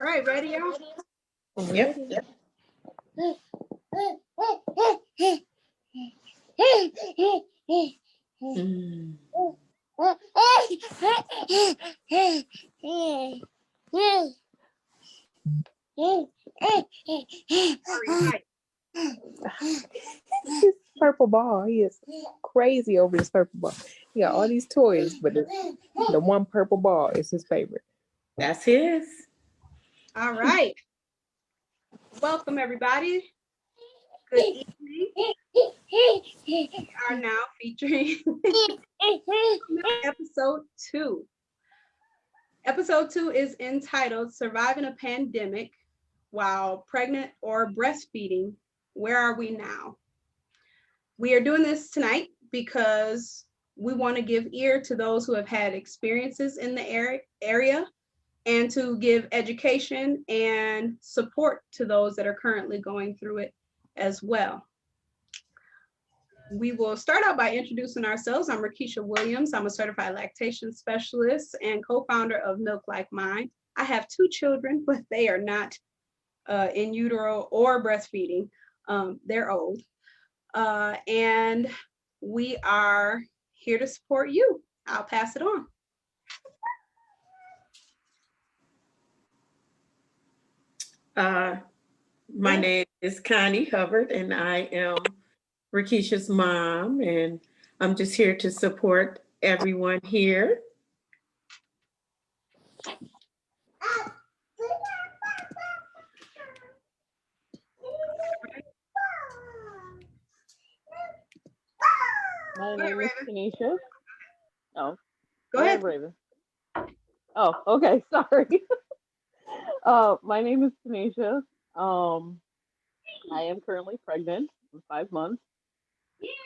All right, ready, y'all? Yep. Mm. Sorry, Mike. This purple ball, he is crazy over this purple ball. He got all these toys, but the one purple ball is his favorite. That's his. All right. Welcome, everybody. Good evening. We are now featuring episode 2. Episode 2 is entitled Surviving a Pandemic While Pregnant or Breastfeeding. Where are we now? We are doing this tonight because we want to give ear to those who have had experiences in the area and to give education and support to those that are currently going through it as well. We will start out by introducing ourselves. I'm Rakisha Williams. I'm a certified lactation specialist and co-founder of Milk Like Mine. I have 2 children, but they are not in utero or breastfeeding. They're old. And we are here to support you. I'll pass it on. My name is Connie Hubbard, and I am Rakisha's mom, and I'm just here to support everyone here. My Go ahead, name is Raven. Tanisha. Oh, Go go ahead. ahead, Raven. Oh, okay, sorry. My name is Tanisha. Um, I am currently pregnant. I'm 5 months.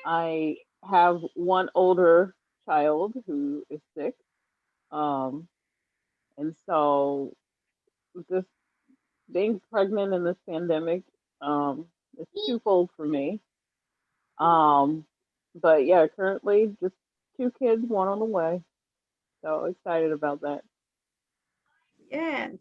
I have one older child who is 6. Um, and so this being pregnant in this pandemic, is twofold for me. Um, but yeah, currently just 2 kids, one on the way. So excited about that. Yes.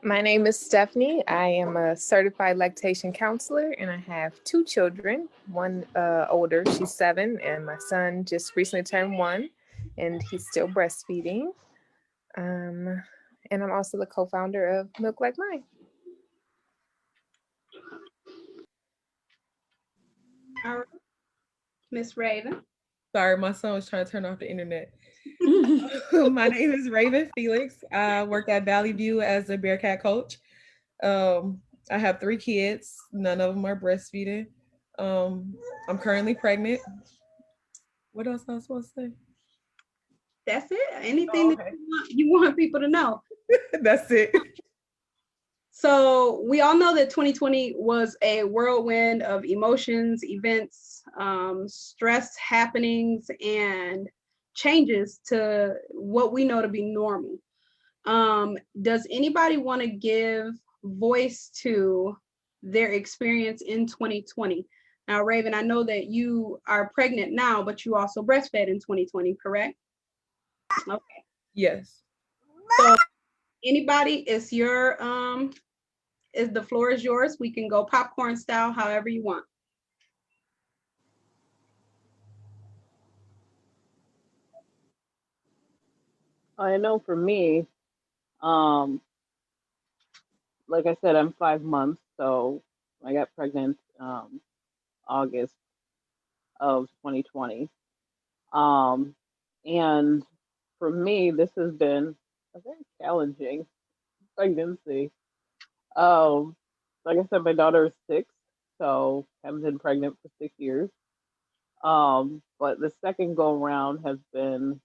My name is Stephanie. I am a certified lactation counselor, and I have 2 children. One older, she's 7, and my son just recently turned 1, and he's still breastfeeding. Um, and I'm also the co-founder of Milk Like Mine. All right. Miss Raven. Sorry, my son was trying to turn off the internet. My name is Raven Felix. I work at Valley View as a Bearcat coach. I have 3 kids. None of them are breastfeeding. I'm currently pregnant. What else I was supposed to say? That's it. Anything Oh, that okay. you want people to know. That's it. So we all know that 2020 was a whirlwind of emotions, events, stress happenings, and changes to what we know to be normal. Does anybody want to give voice to their experience in 2020? Now, Raven, I know that you are pregnant now, but you also breastfed in 2020, correct? Okay. Yes. So anybody, is the floor is yours. We can go popcorn style, however you want. I know for me, um, like I said, I'm 5 months, so I got pregnant August of 2020. Um, and for me, this has been a very challenging pregnancy. Um, like I said, my daughter is 6, so haven't been pregnant for 6 years. But the second go around has been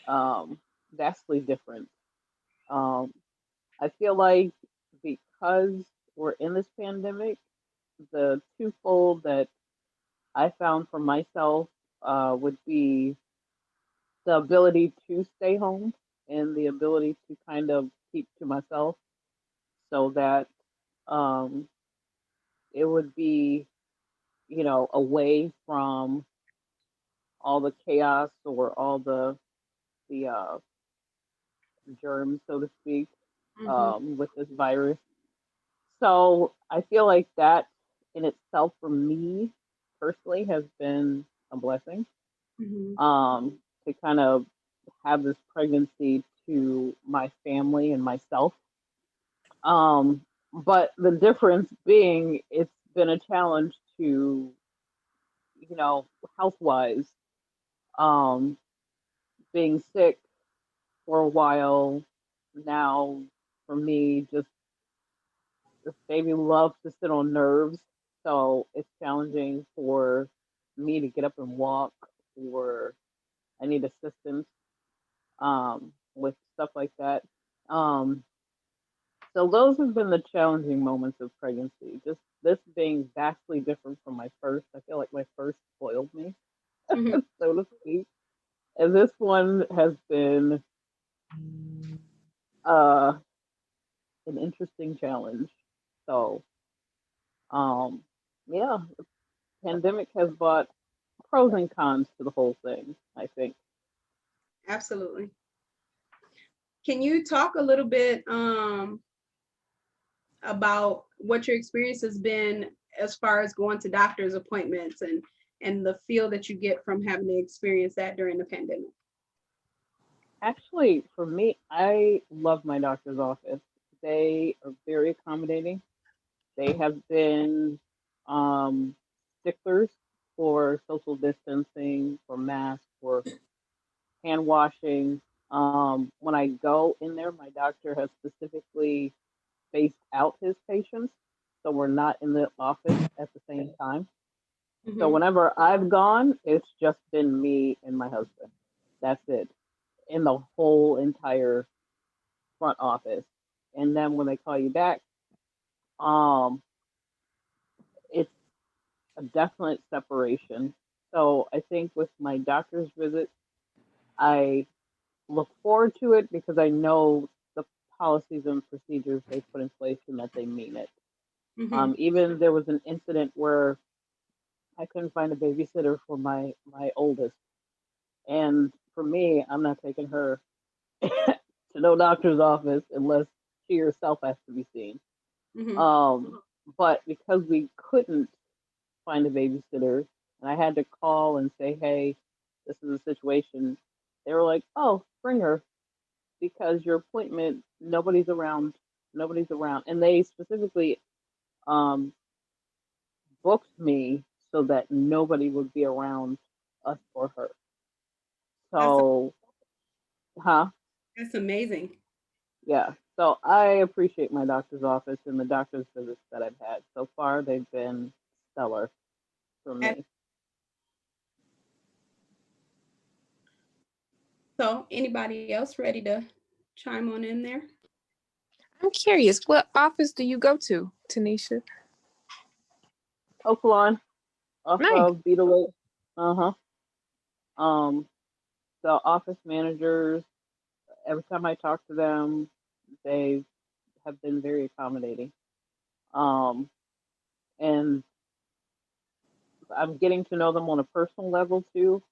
um, vastly different. Um, I feel like because we're in this pandemic, the twofold that I found for myself would be the ability to stay home and the ability to kind of keep to myself so that um, it would be, away from all the chaos or all the germs, so to speak, Mm-hmm. with this virus. So I feel like that in itself, for me personally, has been a blessing. Mm-hmm. To kind of have this pregnancy to my family and myself. Um, but the difference being, it's been a challenge to, you know, health wise, um, being sick for a while now. For me, just this baby loves to sit on nerves, so it's challenging for me to get up and walk, or I need assistance with stuff like that. Um, so those have been the challenging moments of pregnancy. Just this being vastly different from my first. I feel like my first spoiled me, Mm-hmm. so to speak. And this one has been uh, an interesting challenge. So, um, yeah, pandemic has brought pros and cons to the whole thing, I think. Absolutely. Can you talk a little bit about what your experience has been as far as going to doctor's appointments and the feel that you get from having to experience that during the pandemic? Actually, for me, I love my doctor's office. They are very accommodating. They have been um, sticklers for social distancing, for masks, for hand washing. When I go in there, my doctor has specifically spaced out his patients, so we're not in the office at the same time. So Mm-hmm. whenever I've gone, it's just been me and my husband. That's it in the whole entire front office. And then when they call you back, um, it's a definite separation. So I think with my doctor's visit, I look forward to it because I know the policies and procedures they put in place and that they mean it. Mm-hmm. Even there was an incident where I couldn't find a babysitter for my oldest, and for me, I'm not taking her to no doctor's office unless she herself has to be seen. Mm-hmm. Um, but because we couldn't find a babysitter, and I had to call and say, "Hey, this is a situation," they were like, "Oh, bring her because your appointment, nobody's around," and they specifically um, booked me so that nobody would be around us or her. That's So, huh? that's amazing. Yeah. So I appreciate my doctor's office and the doctor's visits that I've had. So far, they've been stellar for And me. so, anybody else ready to chime on in there? I'm curious, what office do you go to, Tanisha? Oaklawn off Nice. of Beetle Lake. Uh huh. Um, the office managers, every time I talk to them, they have been very accommodating. Um, and I'm getting to know them on a personal level too.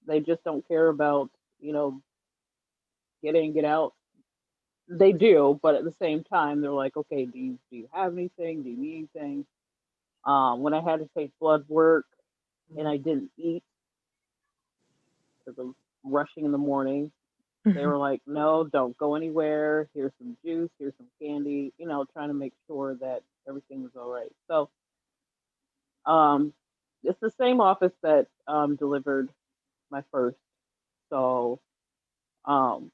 They just don't care about, you know, get in, get out. They do, but at the same time, they're like, okay, do you have anything? Do you need anything? When I had to take blood work and I didn't eat because of rushing in the morning, they Mhm. were like, no, don't go anywhere. Here's some juice. Here's some candy. You know, trying to make sure that everything was all right. So, um, it's the same office that delivered my first. So, um,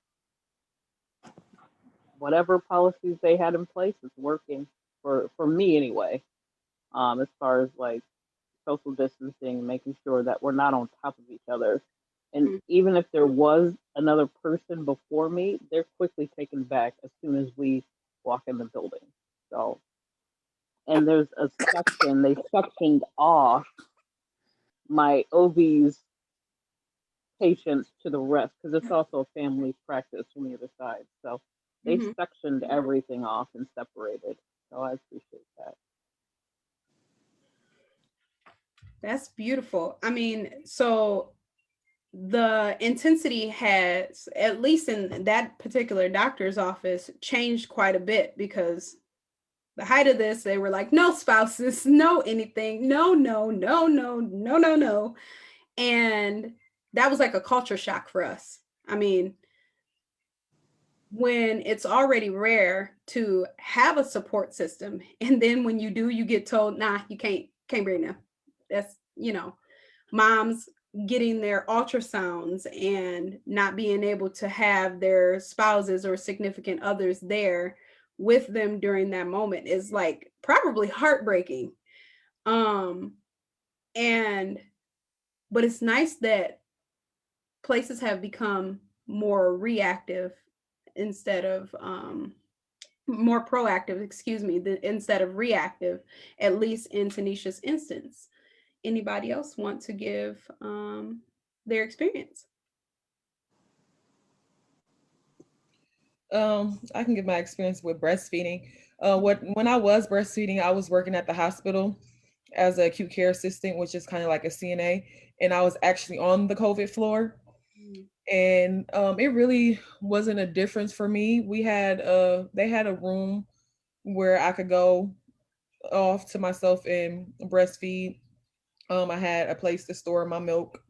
whatever policies they had in place is working for me anyway. As far as like social distancing, making sure that we're not on top of each other. And Mm-hmm. even if there was another person before me, they're quickly taken back as soon as we walk in the building. So, and there's a section, they sectioned off my OB's patients to the rest because it's also a family practice from the other side. So they Mm-hmm. sectioned everything off and separated. So I appreciate that. That's beautiful. I mean, so the intensity has, at least in that particular doctor's office, changed quite a bit, because the height of this, they were like, no spouses, no anything, no, no, no, no, no, no, no. And that was like a culture shock for us. I mean, when it's already rare to have a support system, and then when you do, you get told, nah, you can't bring them. That's, moms getting their ultrasounds and not being able to have their spouses or significant others there with them during that moment is like probably heartbreaking. Um and but it's nice that places have become more reactive instead of more proactive, excuse me, instead of reactive, at least in Tanisha's instance. Anybody else want to give their experience? I can give my experience with breastfeeding. When I was breastfeeding, I was working at the hospital as an acute care assistant, which is kind of like a CNA, and I was actually on the COVID floor. And it really wasn't a difference for me. They had a room where I could go off to myself and breastfeed. I had a place to store my milk.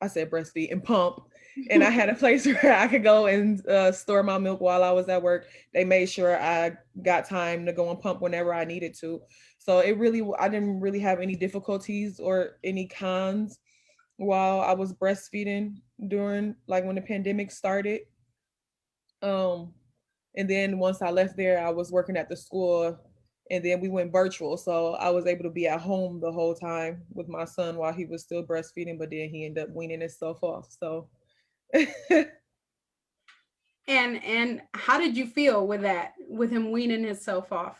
I said breastfeed and pump. And I had a place where I could go and store my milk while I was at work. They made sure I got time to go and pump whenever I needed to. So I didn't really have any difficulties or any cons while I was breastfeeding during, like, when the pandemic started. Um, and then once I left there, I was working at the school, and then we went virtual. So I was able to be at home the whole time with my son while he was still breastfeeding, but then he ended up weaning himself off. So And how did you feel with that, with him weaning himself off?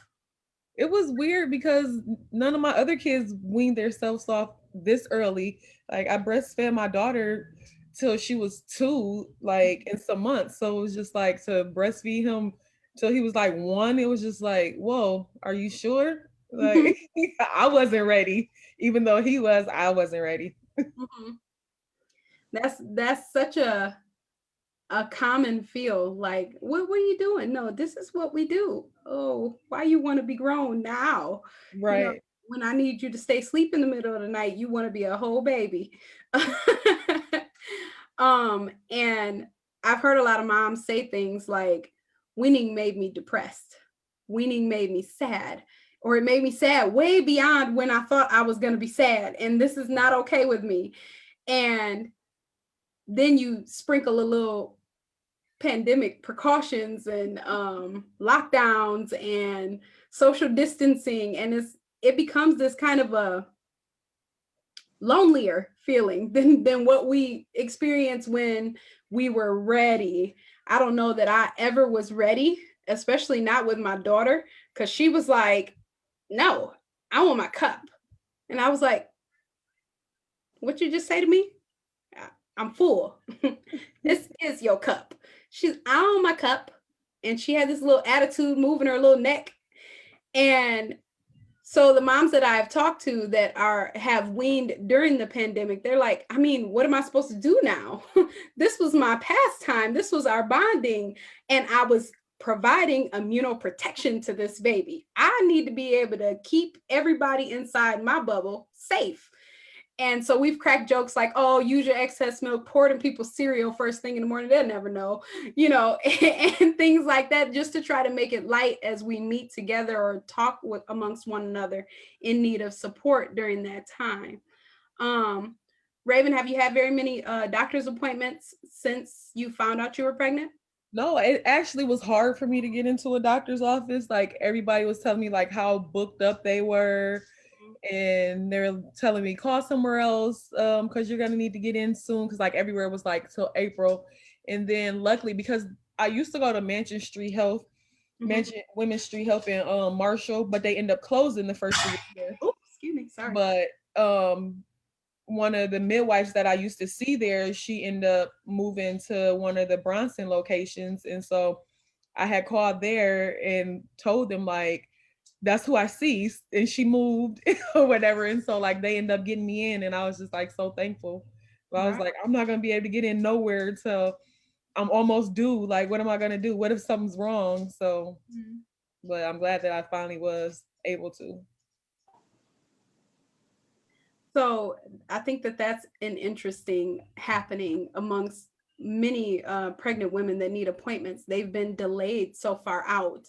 it was weird because none of my other kids weaned themselves off this early. Like, I breastfed my daughter till she was 2, like, in some months. So it was just like, to breastfeed him till he was like 1. It was just like, whoa, are you sure? Like, I wasn't ready, even though he was. I wasn't ready. That's such a common feel. Like, what were you doing? No, this is what we do. Oh, why you want to be grown now? Right. When I need you to stay asleep in the middle of the night, you want to be a whole baby. And I've heard a lot of moms say things like, weaning made me depressed. Weaning made me sad. Or it made me sad way beyond when I thought I was going to be sad. And this is not okay with me. And then you sprinkle a little pandemic precautions and lockdowns and social distancing, and it becomes this kind of a lonelier feeling than what we experienced when we were ready. I don't know that I ever was ready, especially not with my daughter, because she was like, no, I want my cup. And I was like, what you just say to me? I'm full. This is your cup. She's on my cup. And she had this little attitude moving her little neck. And so the moms that I've talked to that have weaned during the pandemic, they're like, I mean, what am I supposed to do now? This was my pastime. This was our bonding. And I was providing immunoprotection to this baby. I need to be able to keep everybody inside my bubble safe. And so we've cracked jokes like, oh, use your excess milk, pour it in people's cereal first thing in the morning. They'll never know, and things like that, just to try to make it light as we meet together or talk amongst one another in need of support during that time. Raven, have you had very many doctor's appointments since you found out you were pregnant? No, it actually was hard for me to get into a doctor's office. Like, everybody was telling me like how booked up they were, and they're telling me call somewhere else because you're gonna need to get in soon, because like everywhere was like till April. And then luckily, because I used to go to Mansion Women's Street Health in Marshall, but they end up closing the first of the year. Oh, excuse me, sorry. But one of the midwives that I used to see there, she ended up moving to one of the Bronson locations. And so I had called there and told them like, that's who I see. And she moved or whatever. And so like they ended up getting me in, and I was just like so thankful But I was like, I'm not gonna be able to get in nowhere till I'm almost due. Like, what am I gonna do? What if something's wrong? So, but I'm glad that I finally was able to. So I think that that's an interesting happening amongst many pregnant women that need appointments. They've been delayed so far out.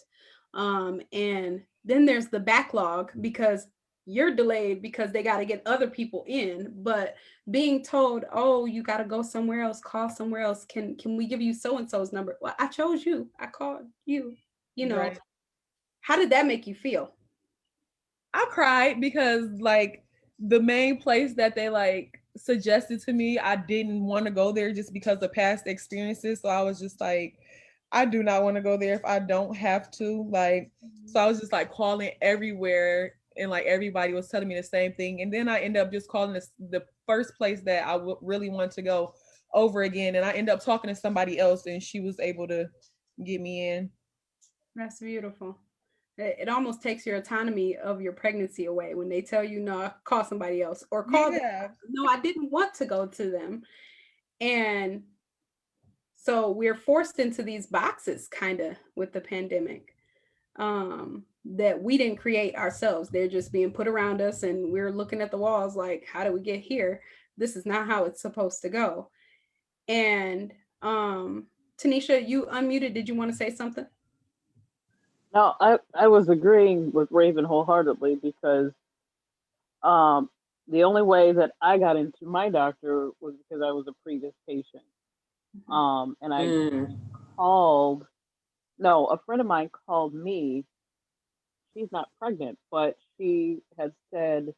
And then there's the backlog because you're delayed because they got to get other people in, but being told, oh, you got to go somewhere else, call somewhere else. Can we give you so and so's number? Well, I chose you. I called you. You know, Right. how did that make you feel? I cried because like the main place that they like suggested to me, I didn't want to go there just because of past experiences. So I was just like, I do not want to go there if I don't have to. Like, so I was just like calling everywhere, and like everybody was telling me the same thing. And then I ended up just calling the first place that I really want to go over again. And I ended up talking to somebody else, and she was able to get me in. That's beautiful. It almost takes your autonomy of your pregnancy away when they tell you, no, call somebody else or call them. No, I didn't want to go to them. And so we're forced into these boxes kind of with the pandemic that we didn't create ourselves. They're just being put around us and we're looking at the walls like, how do we get here? This is not how it's supposed to go. And Tanisha, you unmuted. Did you want to say something? No, I was agreeing with Raven wholeheartedly because um, the only way that I got into my doctor was because I was a previous patient. And I called, no, a friend of mine called me. She's not pregnant, but she had said,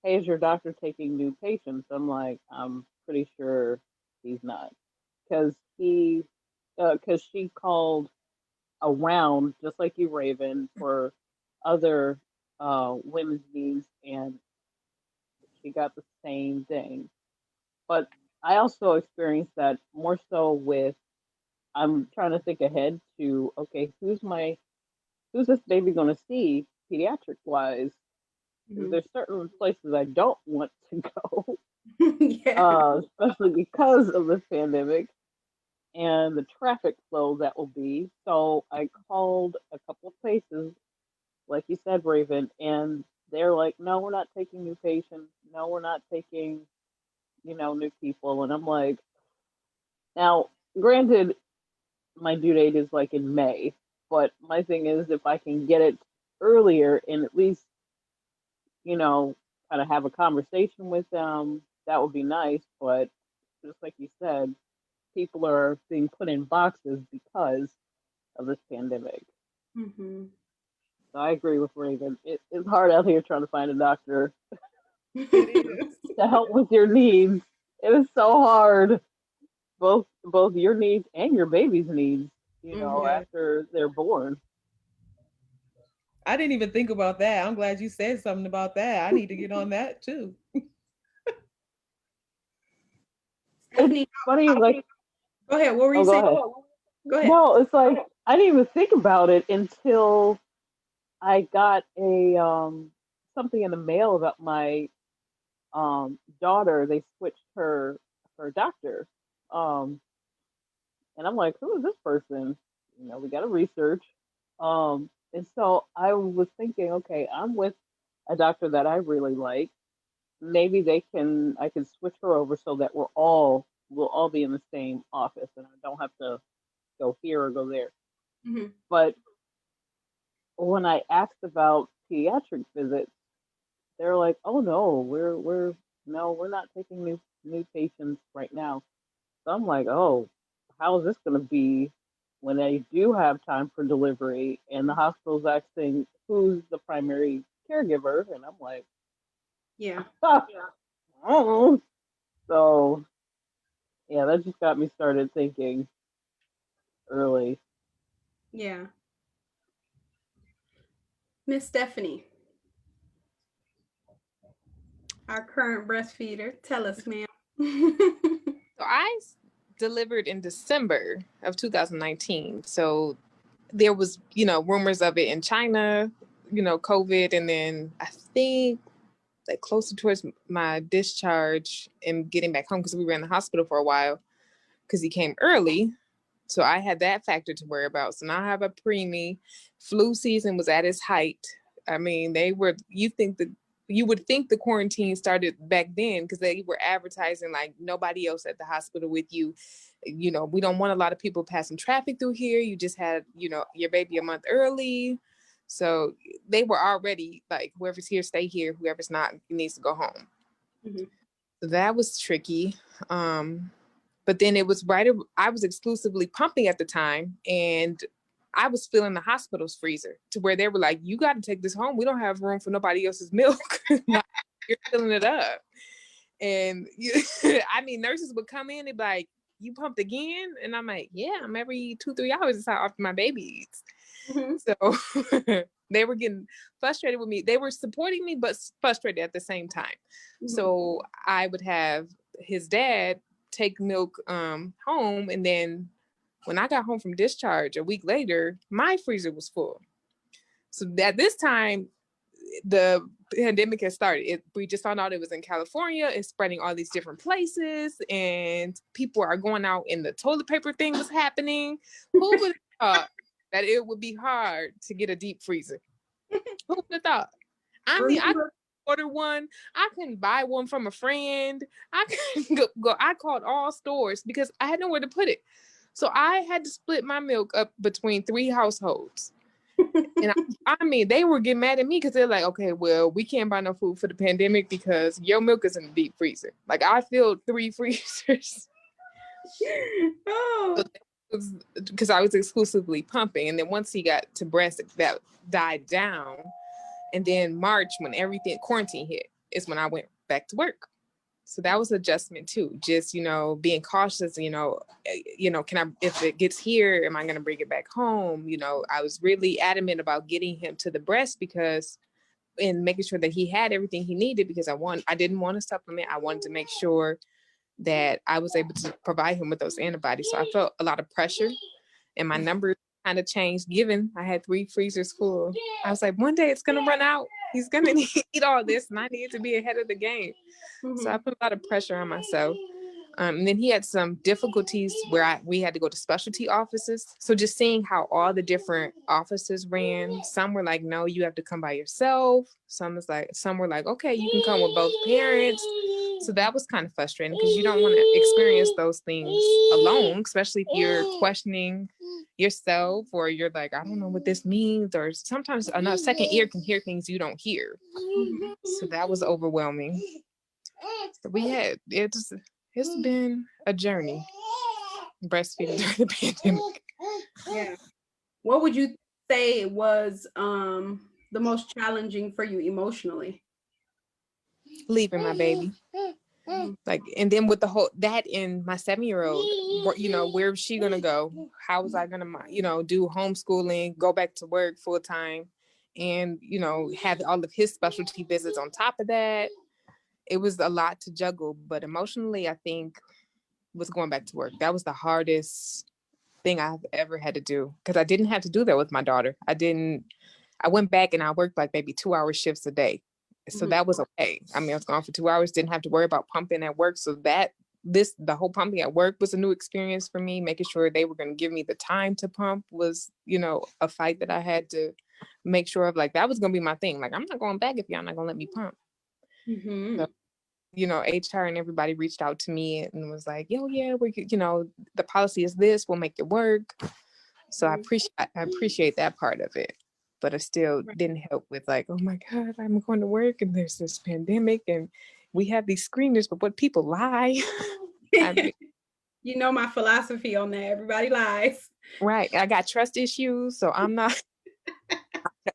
hey, is your doctor taking new patients? I'm like, I'm pretty sure he's not. Because she called around, just like you, Raven, for other women's needs, and she got the same thing. But I also experienced that more so with, I'm trying to think ahead to, okay, who's this baby going to see pediatric wise? There's certain places I don't want to go, especially because of this pandemic and the traffic flow that will be. So I called a couple of places, like you said, Raven, and they're like, no, we're not taking new patients. No, we're not taking, new people. And I'm like, now, granted, my due date is like in May, but my thing is if I can get it earlier and at least, kind of have a conversation with them, that would be nice. But just like you said, people are being put in boxes because of this pandemic. Mm-hmm. So I agree with Raven. It's hard out here trying to find a doctor It is. to help with your needs. It is so hard, both your needs and your baby's needs. After they're born. I didn't even think about that. I'm glad you said something about that. I need to get on that too. Stephanie, It's funny, like, go ahead. What were oh, you go saying? ahead. Go ahead. No, it's like I didn't even think about it until I got a something in the mail about my daughter. They switched her doctor, um, and I'm like, who is this person? We got to research. And so I was thinking, okay, I'm with a doctor that I really like. Maybe I can switch her over so that we'll all be in the same office, and I don't have to go here or go there. Mm-hmm. But when I asked about pediatric visits, they're like, "Oh no, we're no, we're not taking new patients right now." So I'm like, "Oh, how is this going to be when they do have time for delivery?" And the hospital's asking who's the primary caregiver, and I'm like, Yeah. "Oh." So yeah, that just got me started thinking early. Yeah. Miss Stephanie, our current breastfeeder, tell us, ma'am. So I delivered in December of 2019. So there was, rumors of it in China, COVID, and then I think like closer towards my discharge and getting back home, because we were in the hospital for a while because he came early. So I had that factor to worry about. So now I have a preemie. Flu season was at its height. I mean, you would think the quarantine started back then, because they were advertising like nobody else at the hospital with you. You know, we don't want a lot of people passing traffic through here. You just had, you know, your baby a month early. So they were already like, whoever's here, stay here. Whoever's not needs to go home. Mm-hmm. So that was tricky. But then it was I was exclusively pumping at the time, and I was filling the hospital's freezer to where they were like, you got to take this home. We don't have room for nobody else's milk. You're filling it up. And I mean, nurses would come in and be like, you pumped again? And I'm like, yeah, I'm every 2-3 hours. Is how often my baby eats. Mm-hmm. So they were getting frustrated with me. They were supporting me, but frustrated at the same time. Mm-hmm. So I would have his dad take milk home, and then when I got home from discharge a week later, my freezer was full. So at this time, the pandemic had started. We just found out it was in California. It's spreading all these different places, and people are going out, and the toilet paper thing was happening. Who would have thought that it would be hard to get a deep freezer? Who would have thought? I mean, I order one. I couldn't buy one from a friend. I couldn't go. I called all stores because I had nowhere to put it. So I had to split my milk up between 3 households. And I mean, they were getting mad at me because they're like, okay, well, we can't buy no food for the pandemic because your milk is in the deep freezer. Like, I filled 3 freezers. Oh. Because I was exclusively pumping. And then once he got to breast, that died down. And then March, when everything quarantine hit, is when I went back to work. So that was adjustment too. Just, you know, being cautious, if it gets here, am I going to bring it back home? You know, I was really adamant about getting him to the breast and making sure that he had everything he needed, because I didn't want to supplement. I wanted to make sure that I was able to provide him with those antibodies. So I felt a lot of pressure, and my numbers kind of changed given I had 3 freezers full. I was like, one day it's going to run out. He's going to need all this, and I need to be ahead of the game. Mm-hmm. So I put a lot of pressure on myself. And then he had some difficulties where we had to go to specialty offices. So just seeing how all the different offices ran, some were like, no, you have to come by yourself. Some were like, okay, you can come with both parents. So that was kind of frustrating because you don't want to experience those things alone, especially if you're questioning yourself, or you're like, I don't know what this means. Or sometimes a second ear can hear things you don't hear. So that was overwhelming. So it's been a journey breastfeeding during the pandemic. Yeah. What would you say was the most challenging for you emotionally? Leaving my baby. Like, and then with the whole that in my 7-year-old, you know, where's she gonna go? How was I gonna, do homeschooling, go back to work full time, and have all of his specialty visits on top of that? It was a lot to juggle, but emotionally, I think was going back to work. That was the hardest thing I've ever had to do, because I didn't have to do that with my daughter. I went back and I worked like maybe 2-hour shifts a day. So that was okay. I mean, I was gone for 2 hours, didn't have to worry about pumping at work. So the whole pumping at work was a new experience for me. Making sure they were going to give me the time to pump was, a fight that I had to make sure of. Like, that was going to be my thing. Like, I'm not going back if y'all not going to let me pump. Mm-hmm. So, HR and everybody reached out to me and was like, yo, yeah, the policy is this, we'll make it work. So I appreciate that part of it. But it still didn't help with like, oh my God, I'm going to work and there's this pandemic and we have these screeners, but what people lie. You know my philosophy on that. Everybody lies. Right. I got trust issues, so I'm not.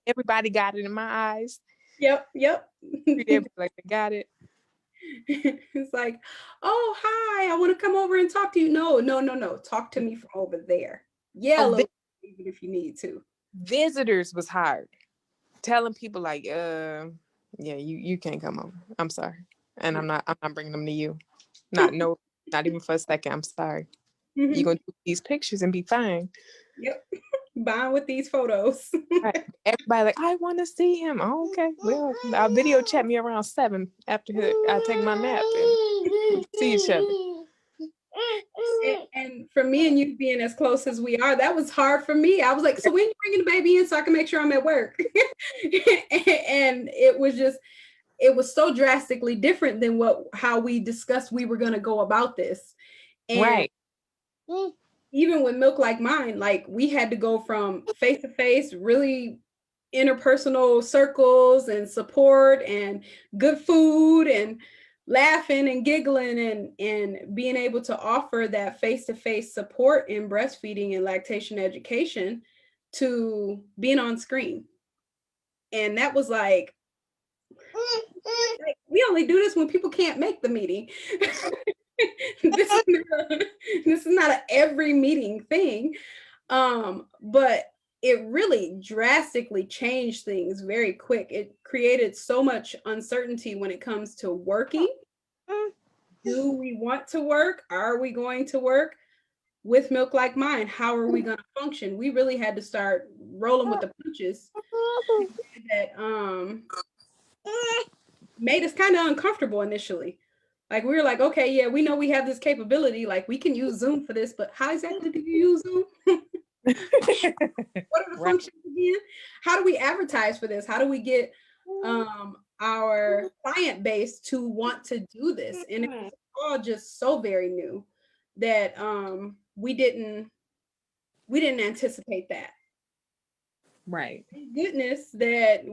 Everybody got it in my eyes. Yep. Everybody like they got it. It's like, oh, hi, I want to come over and talk to you. No. Talk to me from over there. Yeah, even if you need to. Visitors was hard. Telling people like, yeah, you can't come over. I'm sorry. And I'm not bringing them to you. Not even for a second. I'm sorry. You're going to do these pictures and be fine. Yep. bond with these photos. Right. Everybody like, I want to see him. Oh, okay. Well, I'll video chat me around 7 after I take my nap and see each other. And for me and you being as close as we are, that was hard for me. I was like, so when you bringing the baby in so I can make sure I'm at work? And it was so drastically different than how we discussed we were going to go about this. And right. Even with Milk Like Mine, like we had to go from face to face, really interpersonal circles and support and good food and laughing and giggling and being able to offer that face-to-face support in breastfeeding and lactation education to being on screen. And that was like we only do this when people can't make the meeting. This is not an every meeting thing. But it really drastically changed things very quick. It created so much uncertainty when it comes to working. Do we want to work? Are we going to work? With Milk Like Mine, how are we going to function? We really had to start rolling with the punches. That made us kind of uncomfortable initially. Like we were like, okay, yeah, we know we have this capability. Like we can use Zoom for this, but how exactly do you use Zoom? What are the functions again? How do we advertise for this? How do we get our client base to want to do this? And it was all just so very new that we didn't anticipate that. Right. Thank goodness that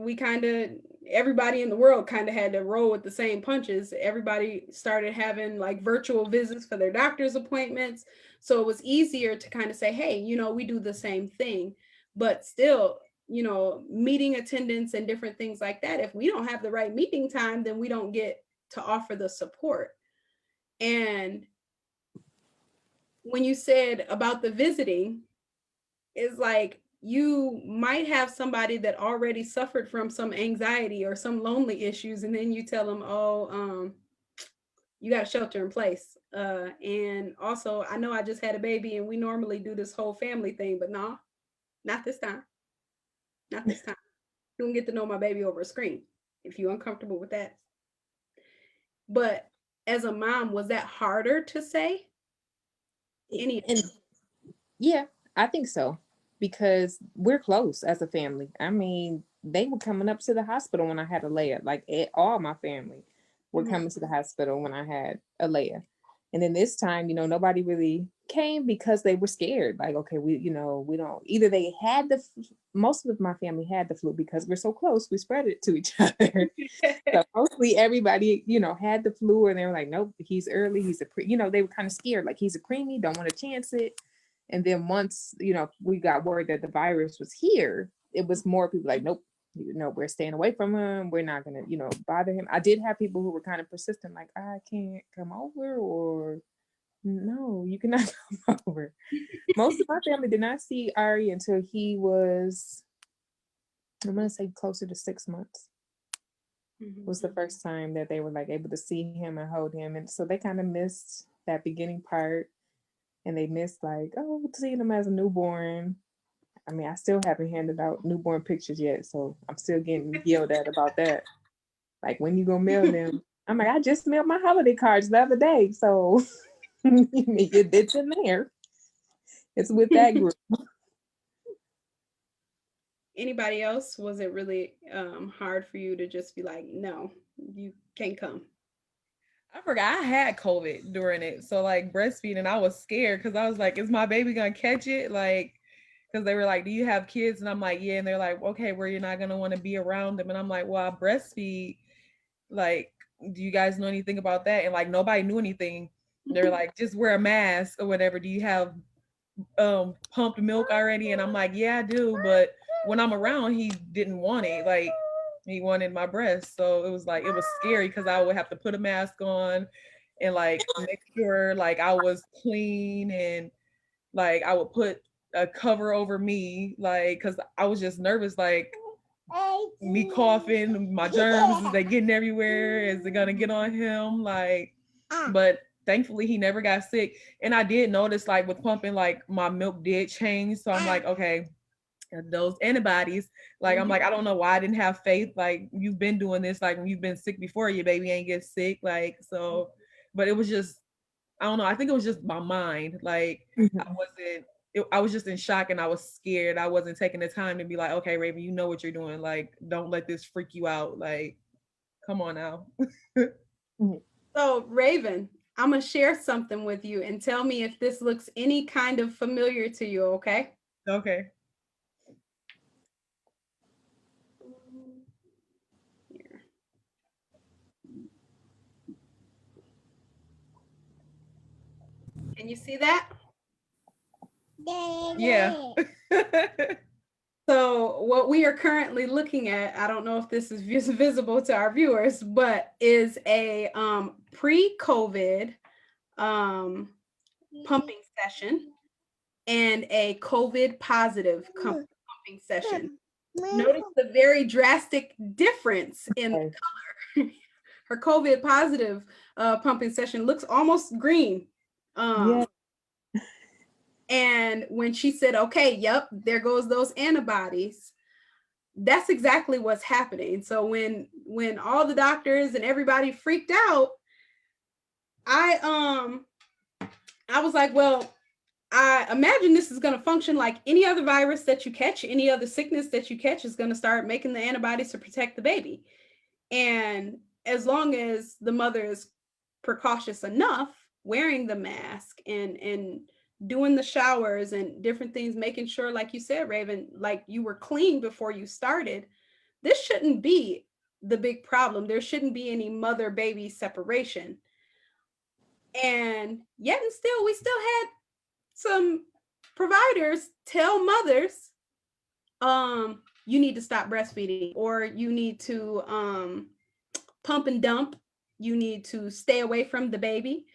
everybody in the world kind of had to roll with the same punches. Everybody started having like virtual visits for their doctor's appointments. So it was easier to kind of say, hey, we do the same thing, but still, meeting attendance and different things like that. If we don't have the right meeting time, then we don't get to offer the support. And when you said about the visiting, it's like, you might have somebody that already suffered from some anxiety or some lonely issues, and then you tell them, you got a shelter in place. And also, I know I just had a baby and we normally do this whole family thing, but no, not this time. Not this time. You don't get to know my baby over a screen if you're uncomfortable with that. But as a mom, was that harder to say? Yeah, I think so. Because we're close as a family. I mean, they were coming up to the hospital when I had Alea. Like all my family were coming to the hospital when I had Alea. And then this time, nobody really came because they were scared. Like, okay, we don't, either they had most of my family had the flu because we're so close, we spread it to each other. So mostly everybody, had the flu, and they were like, nope, he's early. He's they were kind of scared. Like, he's a preemie, don't want to chance it. And then once, we got word that the virus was here, it was more people like, nope, we're staying away from him. We're not going to, bother him. I did have people who were kind of persistent, like, I can't come over, or no, you cannot come over. Most of my family did not see Ari until he was, I'm going to say closer to 6 months. Was the first time that they were like able to see him and hold him. And so they kind of missed that beginning part. And they missed like, seeing him as a newborn. I mean, I still haven't handed out newborn pictures yet, so I'm still getting yelled at about that. Like, when you gonna mail them? I'm like, I just mailed my holiday cards the other day, so it's in there. It's with that group. Anybody else? Was it really hard for you to just be like, no, you can't come? I forgot I had COVID during it. So like breastfeeding, I was scared because I was like, is my baby gonna catch it? Like, because they were like, do you have kids? And I'm like, yeah. And they're like, okay, well, you're not gonna want to be around them. And I'm like, well, I breastfeed. Like, do you guys know anything about that? And like, nobody knew anything. They're like, just wear a mask or whatever. Do you have pumped milk already? And I'm like, yeah, I do. But when I'm around, he didn't want it. Like, he wanted my breast. So it was scary because I would have to put a mask on and like make sure like I was clean, and like I would put a cover over me, like, because I was just nervous, like me coughing, my germs, is they getting everywhere? Is it gonna get on him? Like, but thankfully he never got sick. And I did notice like with pumping, like my milk did change. So I'm like, okay, those antibodies. Like, I'm like, I don't know why I didn't have faith. Like, you've been doing this, like, when you've been sick before, your baby ain't get sick. Like, so, but it was just, I don't know. I think it was just my mind. Like, I was just in shock and I was scared. I wasn't taking the time to be like, okay, Raven, you know what you're doing. Like, don't let this freak you out. Like, come on now. So, Raven, I'm going to share something with you and tell me if this looks any kind of familiar to you, okay? Okay. Here. Can you see that? Yeah. So what we are currently looking at, I don't know if this is visible to our viewers, but is a pre-COVID pumping session and a COVID positive pumping session. Notice the very drastic difference in the color. Her COVID positive pumping session looks almost green. Yeah. And when she said, okay, yep, there goes those antibodies, that's exactly what's happening. So when all the doctors and everybody freaked out, I was like, well, I imagine this is going to function like any other virus that you catch, any other sickness that you catch is going to start making the antibodies to protect the baby. And as long as the mother is precautious enough, wearing the mask and doing the showers and different things, making sure, like you said, Raven, like you were clean before you started, this shouldn't be the big problem. There shouldn't be any mother-baby separation. And yet and still, we still had some providers tell mothers, you need to stop breastfeeding, or you need to pump and dump, you need to stay away from the baby.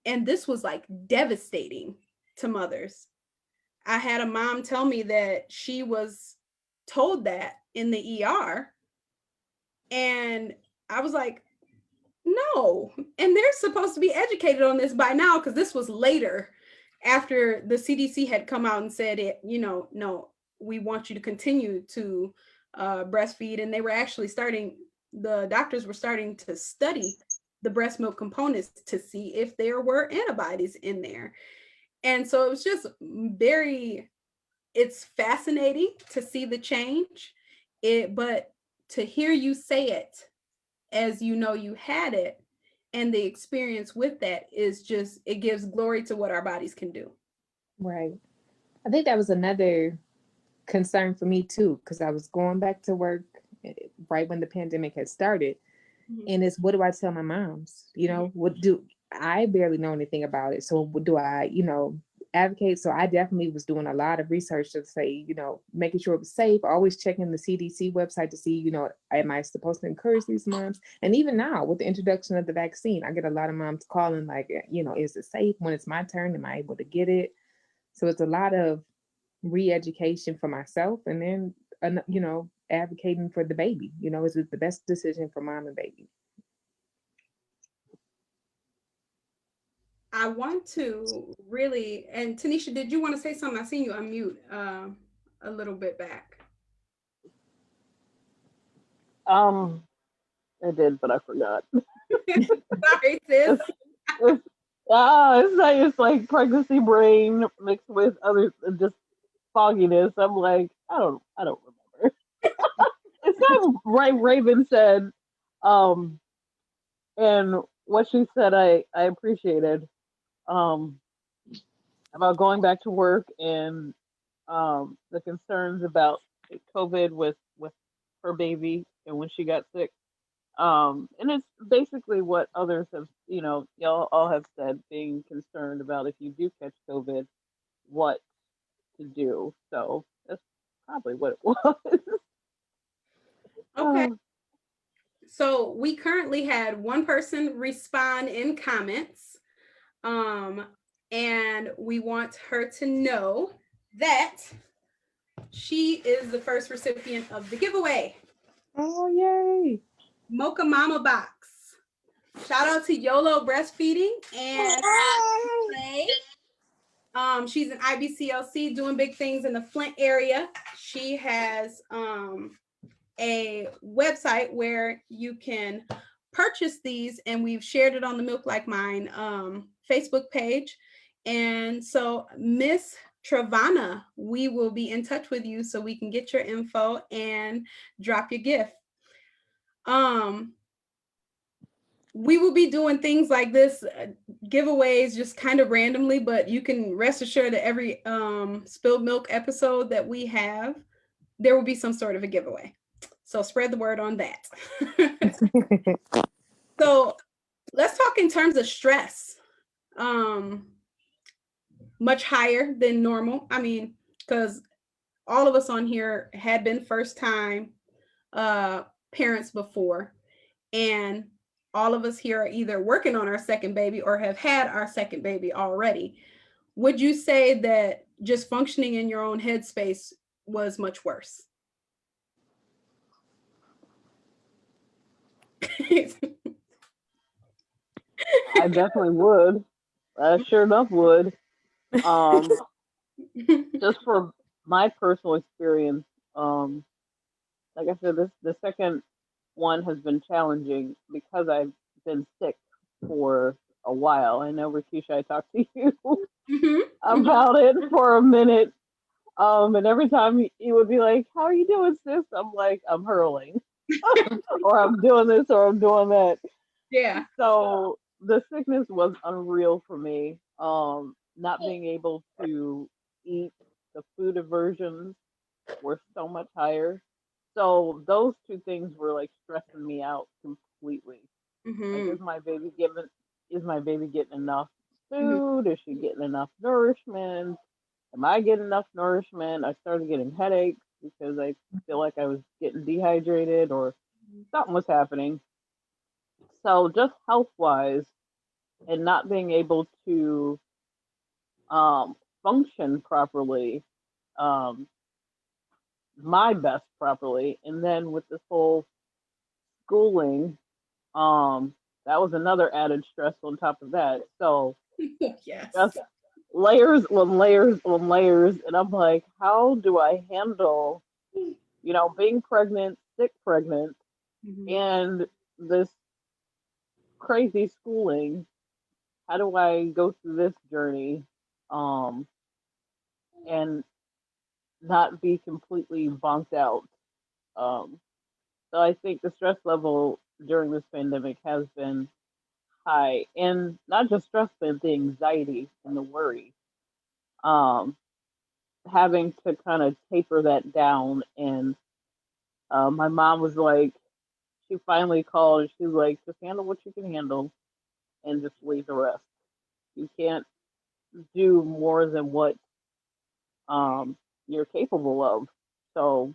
And this was like devastating to mothers. I had a mom tell me that she was told that in the ER, and I was like, no. And they're supposed to be educated on this by now, because this was later after the CDC had come out and said it, no, we want you to continue to breastfeed. And they were actually the doctors were starting to study the breast milk components to see if there were antibodies in there. And so it was just it's fascinating to see the change, but to hear you say it as you had it, and the experience with that is just, it gives glory to what our bodies can do. Right. I think that was another concern for me too, because I was going back to work right when the pandemic had started. Mm-hmm. And it's, what do I tell my moms? What do I barely know anything about it? So what do I, advocate? So I definitely was doing a lot of research to say, making sure it was safe, always checking the CDC website to see, am I supposed to encourage these moms? And even now with the introduction of the vaccine, I get a lot of moms calling like, is it safe? When it's my turn, am I able to get it? So it's a lot of re-education for myself, and then, advocating for the baby. Is it the best decision for mom and baby? I want to really, and Tanisha, did you want to say something? I seen you unmute a little bit back. I did, but I forgot. Sorry, sis. It's like pregnancy brain mixed with other just fogginess. I'm like, I don't remember. It's kind of right. Raven said, and what she said, I appreciated, about going back to work and the concerns about COVID with her baby and when she got sick. And it's basically what others have, y'all all have said, being concerned about if you do catch COVID, what to do. So that's probably what it was. Okay. So we currently had one person respond in comments. And we want her to know that she is the first recipient of the giveaway. Oh, yay. Mocha Mama box. Shout out to YOLO Breastfeeding and She's an IBCLC doing big things in the Flint area. She has a website where you can purchase these, and we've shared it on the Milk Like Mine Facebook page. And so, Miss Travana, we will be in touch with you so we can get your info and drop your gift. We will be doing things like this, giveaways, just kind of randomly, but you can rest assured that every spilled milk episode that we have, there will be some sort of a giveaway. So spread the word on that. So let's talk in terms of stress. Much higher than normal. I mean, because all of us on here had been first time parents before, and all of us here are either working on our second baby or have had our second baby already. Would you say that just functioning in your own headspace was much worse? I definitely would. I sure enough would. Just for my personal experience, like I said, the second one has been challenging because I've been sick for a while. I know, Rakisha, I talked to you about it for a minute. And every time he would be like, "How are you doing, sis?" I'm like, "I'm hurling," or "I'm doing this," or "I'm doing that." Yeah. So the sickness was unreal for me. Not being able to eat, the food aversions were so much higher. So those two things were like stressing me out completely. Like, Mm-hmm. is my baby getting enough Mm-hmm. food? Is she getting enough nourishment? Am I getting enough nourishment? I started getting headaches because I feel like I was getting dehydrated or something was happening. So just health wise and not being able to function properly, um, my best properly, and then with this whole schooling, um, that was another added stress on top of that. So Yes. just layers on layers on layers, and I'm like, how do I handle, being pregnant, sick pregnant, Mm-hmm. and this crazy schooling? How do I go through this journey, um, and not be completely bonked out? Um, so I think the stress level during this pandemic has been high, and not just stress, but the anxiety and the worry. Um, Having to kind of taper that down, and my mom was like, she finally called, and she's like, just handle what you can handle, and just leave the rest. You can't do more than what um, you're capable of. So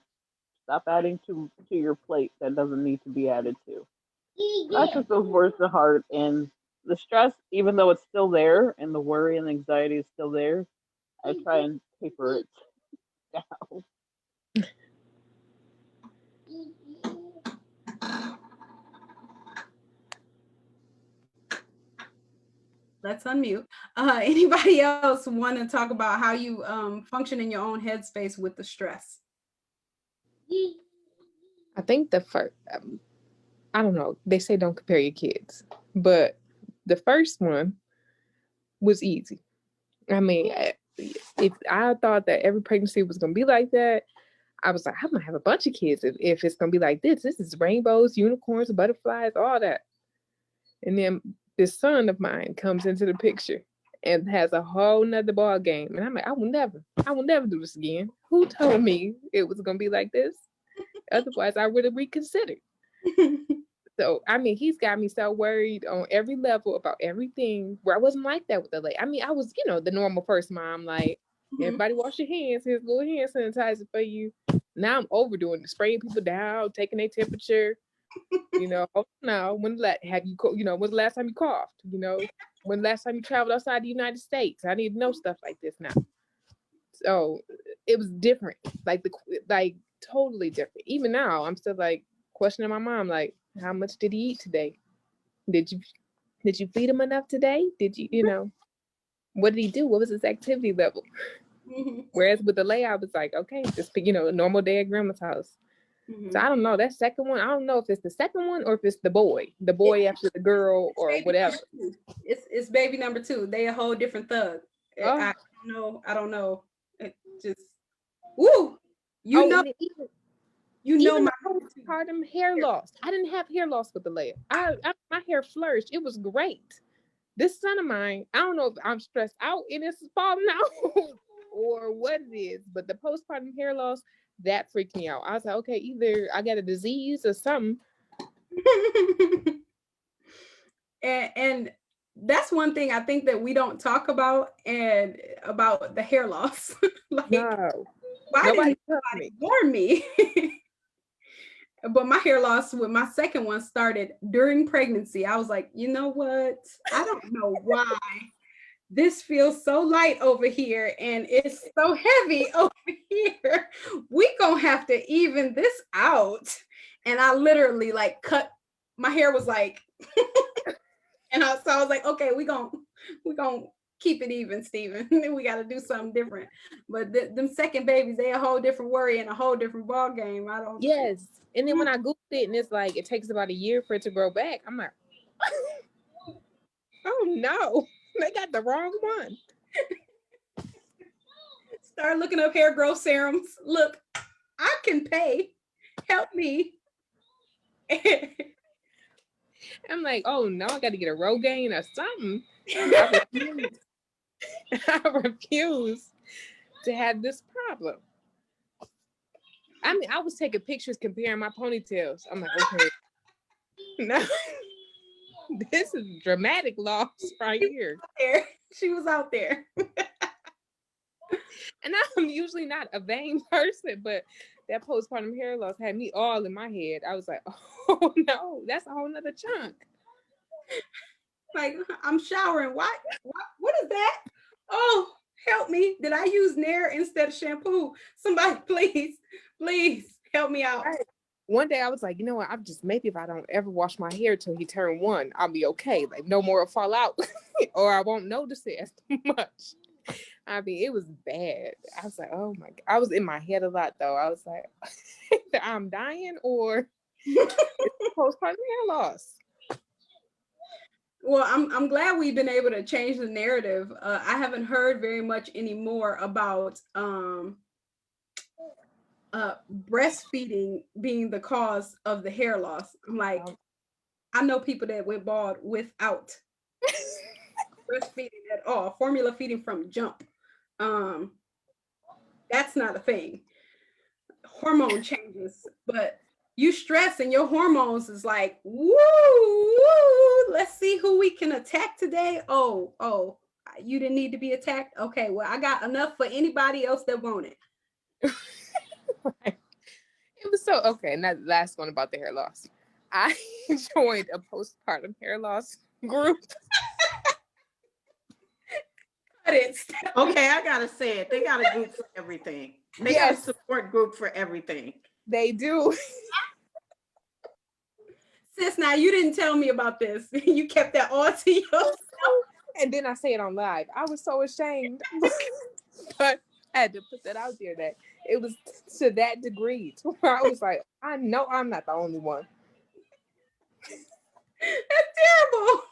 stop adding to your plate that doesn't need to be added to. I took those words to heart, and the stress, even though it's still there, and the worry and anxiety is still there, I try and taper it down. Let's unmute. Anybody else want to talk about how you function in your own headspace with the stress? I think the first, I don't know, they say don't compare your kids, but the first one was easy. I mean, if I thought that every pregnancy was going to be like that, I was like, I'm going to have a bunch of kids if it's going to be like this. This is rainbows, unicorns, butterflies, all that. And then this son of mine comes into the picture and has a whole nother ball game. And I'm like, I will never do this again. Who told me it was going to be like this? Otherwise, I would have reconsidered. So, I mean, he's got me so worried on every level about everything where I wasn't like that with the lady. I mean, I was, the normal first mom, like, everybody wash your hands. Here's a little hand sanitizer for you. Now I'm overdoing it, spraying people down, taking their temperature. Now, when's the last time you coughed? When the last time you traveled outside the United States? I need to know stuff like this now. So it was different, like totally different. Even now, I'm still like questioning my mom, like, how much did he eat today? Did you feed him enough today? Did you, what did he do? What was his activity level? Mm-hmm. Whereas with the layout, I was like, okay, just a normal day at grandma's house. Mm-hmm. So I don't know. That second one, I don't know if it's the second one or if it's the boy after the girl or whatever. It's baby number 2. They a whole different thug. Oh. I don't know. It just woo. And even My the postpartum hair loss. I didn't have hair loss with the layer. My hair flourished. It was great. This son of mine, I don't know if I'm stressed out and it's falling out or what it is, but the postpartum hair loss, that freaked me out. I was like, okay, either I got a disease or something. and that's one thing I think that we don't talk about, and about the hair loss. Like, no, why nobody didn't anybody warn me? But my hair loss with my second one started during pregnancy. I was like, you know what? I don't know why this feels so light over here and it's so heavy over here. We gonna have to even this out. And I literally like cut, my hair was like, and so I was like, okay, we gonna keep it even, Steven. We got to do something different. But them second babies, they a whole different worry and a whole different ball game. I don't. Yes. And then when I Googled it and it's like, it takes about a year for it to grow back. I'm like, oh no, they got the wrong one. Start looking up hair growth serums. Look, I can pay. Help me. I'm like, oh no, I got to get a Rogaine or something. I refuse to have this problem. I mean, I was taking pictures comparing my ponytails. I'm like, okay, no, this is dramatic loss right here. She was out there. And I'm usually not a vain person, but that postpartum hair loss had me all in my head. I was like, oh no, that's a whole nother chunk. Like, I'm showering. What is that? Oh, help me. Did I use Nair instead of shampoo? Somebody, please help me out. Right. One day I was like, you know what? Maybe if I don't ever wash my hair till he turned 1, I'll be okay. Like no more will fall out or I won't notice it as much. I mean, it was bad. I was like, oh my God. I was in my head a lot though. I was like, I'm dying or it's postpartum hair loss. Well, I'm glad we've been able to change the narrative. I haven't heard very much anymore about breastfeeding being the cause of the hair loss. I'm like, I know people that went bald without breastfeeding at all, formula feeding from jump. That's not a thing. Hormone changes, but you stress and your hormones is like, woo, let's see who we can attack today. Oh, you didn't need to be attacked. Okay, well, I got enough for anybody else that want it. Right. It was so okay. And that last one about the hair loss. I joined a postpartum hair loss group. Okay, I gotta say it. They got a group for everything. They got a support group for everything. They do. Sis, now you didn't tell me about this. You kept that all to yourself. And then I say it on live. I was so ashamed. But I had to put that out there that it was to that degree to where I was like, I know I'm not the only one. That's terrible.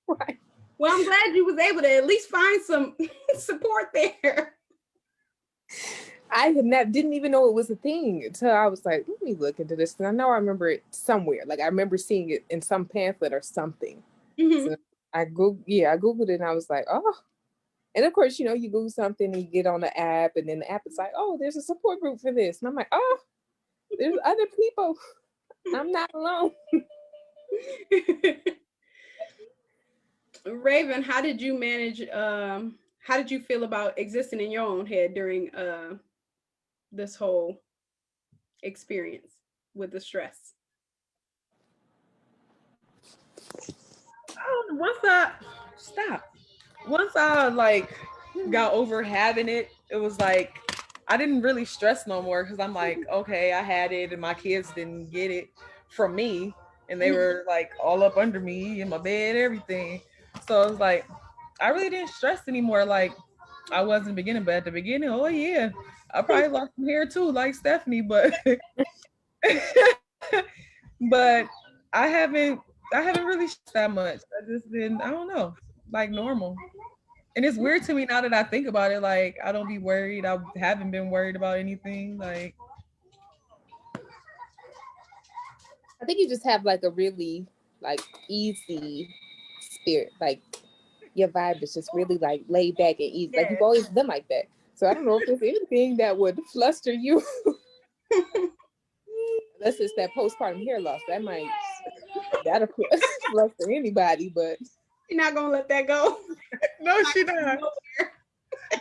Right. Well, I'm glad you was able to at least find some support there. I didn't even know it was a thing until I was like, let me look into this. And I know I remember it somewhere. Like I remember seeing it in some pamphlet or something. Mm-hmm. So I Googled it and I was like, oh. And of course, you Google something and you get on the app and then the app is like, oh, there's a support group for this. And I'm like, oh, there's other people. I'm not alone. Raven, how did you manage, how did you feel about existing in your own head during this whole experience with the stress? Once I like got over having it, it was like I didn't really stress no more because I'm like, okay, I had it and my kids didn't get it from me and they were like all up under me in my bed and everything. So I was like, I really didn't stress anymore like I was in the beginning, but at the beginning, oh yeah, I probably lost some hair too, like Stephanie, but but I haven't I haven't really stressed that much. I just been, I don't know, like normal. And it's weird to me now that I think about it. Like I don't be worried. I haven't been worried about anything. Like I think you just have like a really like easy spirit. Like your vibe is just really like laid back and easy. Like you've always been like that. So I don't know if there's anything that would fluster you. Unless it's that postpartum hair loss. That'll fluster anybody, but You're not gonna let that go. no, she not.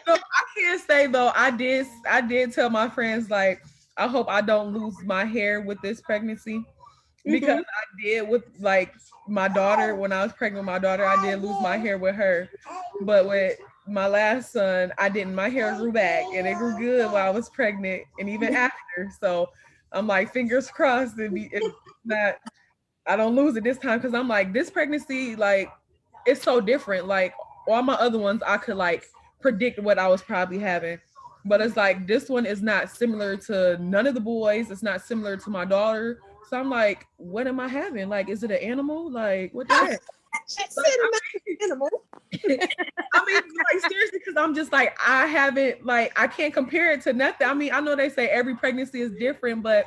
No, I can't say though. I did tell my friends like I hope I don't lose my hair with this pregnancy because I did with like my daughter when I was pregnant with my daughter. I did lose my hair with her, but with my last son, I didn't. My hair grew back and it grew good while I was pregnant and even after. So I'm like fingers crossed if not I don't lose it this time because I'm like this pregnancy like it's so different. Like all my other ones, I could like predict what I was probably having, but it's like this one is not similar to none of the boys. It's not similar to my daughter. So I'm like, what am I having? Like, is it an animal? Like, what the heck? she said not an animal. I mean, like seriously, because I'm just like I haven't like I can't compare it to nothing. I mean, I know they say every pregnancy is different, but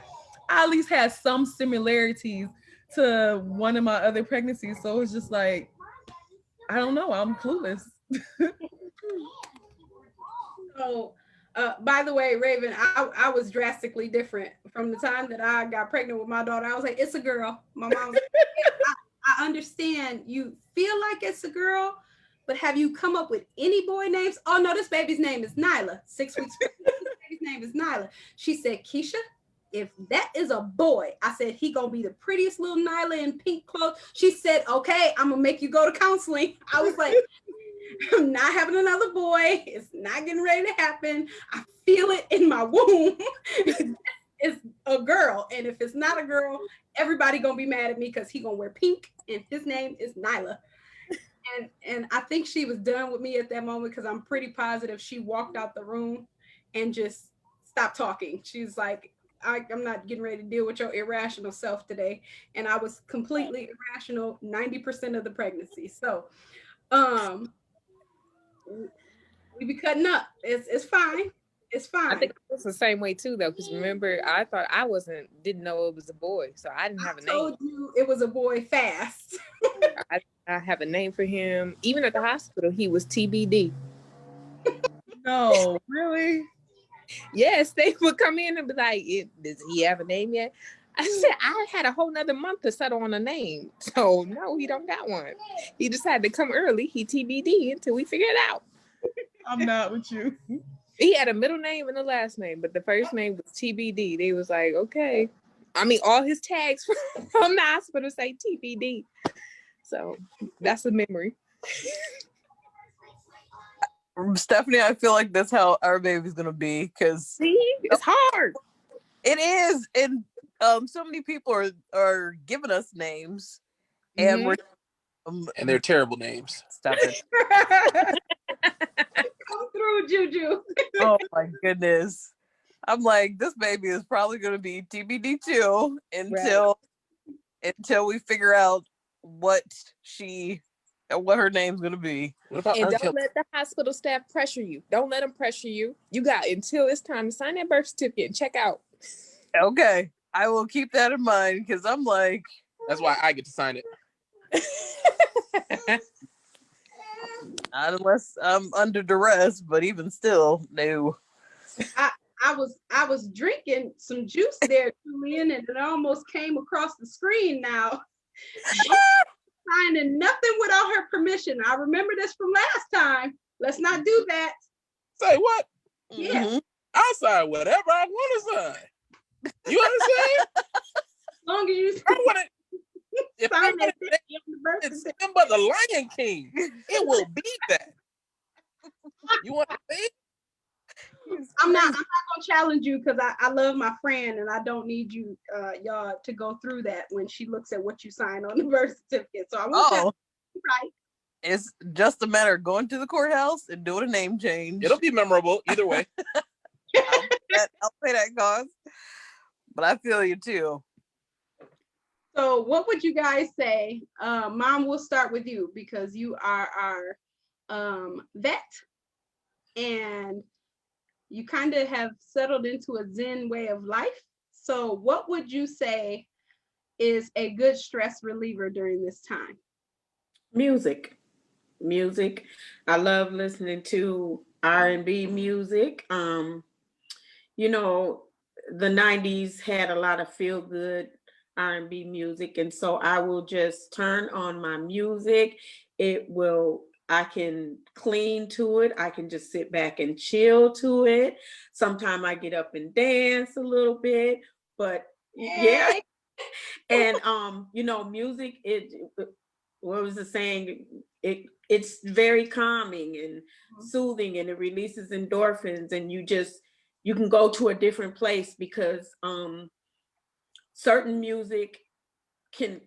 I at least had some similarities to one of my other pregnancies. So it's just like I don't know. I'm clueless. So, by the way, Raven, I was drastically different from the time that I got pregnant with my daughter. I was like, it's a girl. My mom was like, yeah, I understand you feel like it's a girl, but have you come up with any boy names? Oh no, this baby's name is Nyla. 6 weeks. This baby's name is Nyla. She said, Keisha, if that is a boy, I said, he gonna be the prettiest little Nyla in pink clothes. She said, okay, I'm gonna make you go to counseling. I was like, I'm not having another boy. It's not getting ready to happen. I feel it in my womb. It's a girl. And if it's not a girl, everybody gonna be mad at me because he gonna wear pink and his name is Nyla. And I think she was done with me at that moment because I'm pretty positive she walked out the room and just stopped talking. She's like, I'm not getting ready to deal with your irrational self today. And I was completely irrational 90% of the pregnancy. So we be cutting up. It's fine. It's fine. I think it's the same way too, though, because remember, I thought didn't know it was a boy, so I didn't have a name. I told you it was a boy fast. I have a name for him. Even at the hospital, he was TBD. No, really? Yes, they would come in and be like, does he have a name yet? I said, I had a whole nother month to settle on a name. So no, he don't got one. He decided to come early. He TBD until we figure it out. I'm not with you. He had a middle name and a last name, but the first name was TBD. They was like, okay. I mean, all his tags from the hospital say TBD. So that's a memory. Stephanie, I feel like that's how our baby's gonna be because it's hard. It is, and so many people are giving us names, and we're and they're terrible names. Stop it. Come through, Juju. Oh my goodness. I'm like, this baby is probably going to be TBD too until we figure out what her name's going to be. And don't let the hospital staff pressure you. Don't let them pressure you. You got until it's time to sign that birth certificate and check out. Okay. I will keep that in mind because I'm like. That's why I get to sign it. Not unless I'm under duress, but even still, no. I was drinking some juice there, Julian, and it almost came across the screen now. Signing nothing without her permission. I remember this from last time. Let's not do that. Say what? Yeah. Mm-hmm. I'll sign whatever I want to sign. You understand? As long as you if it's Simba the Lion King, it will be that. You want to see? I'm not gonna challenge you because I love my friend and I don't need you y'all to go through that when she looks at what you sign on the birth certificate. So I won't challenge you, right? It's just a matter of going to the courthouse and doing a name change. It'll be memorable either way. I'll pay that cost. But I feel you too. So what would you guys say? Mom, we'll start with you because you are our vet and you kind of have settled into a Zen way of life. So what would you say is a good stress reliever during this time? Music. I love listening to R&B music. You know, the 90s had a lot of feel good R&B music, and so I will just turn on my music. I can clean to it. I can just sit back and chill to it. Sometimes I get up and dance a little bit, but yeah. And music, what was the saying? It's very calming and soothing, and it releases endorphins, and you can go to a different place because certain music can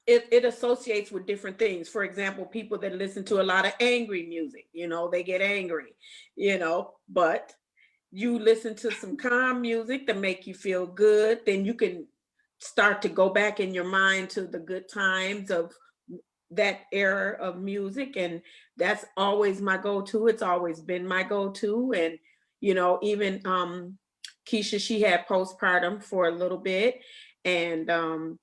it associates with different things. For example, people that listen to a lot of angry music, they get angry, but you listen to some calm music that make you feel good, then you can start to go back in your mind to the good times of that era of music. And that's always my go-to. It's always been my go-to. And, even Keisha, she had postpartum for a little bit. And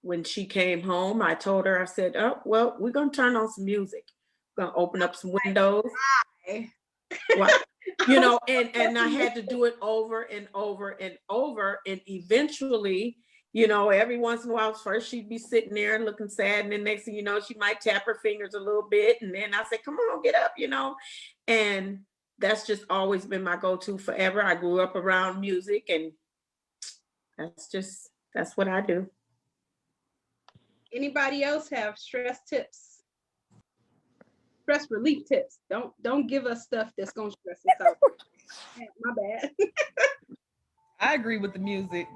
when she came home, I told her, I said, oh, well, we're going to turn on some music. We're going to open up some windows. Well, and I had to do it over and over and over. And eventually, every once in a while, first she'd be sitting there looking sad. And then next thing you know, she might tap her fingers a little bit. And then I said, come on, get up, And that's just always been my go-to forever. I grew up around music, and that's what I do. Anybody else have stress tips? Stress relief tips. Don't give us stuff that's gonna stress us out. My bad. I agree with the music.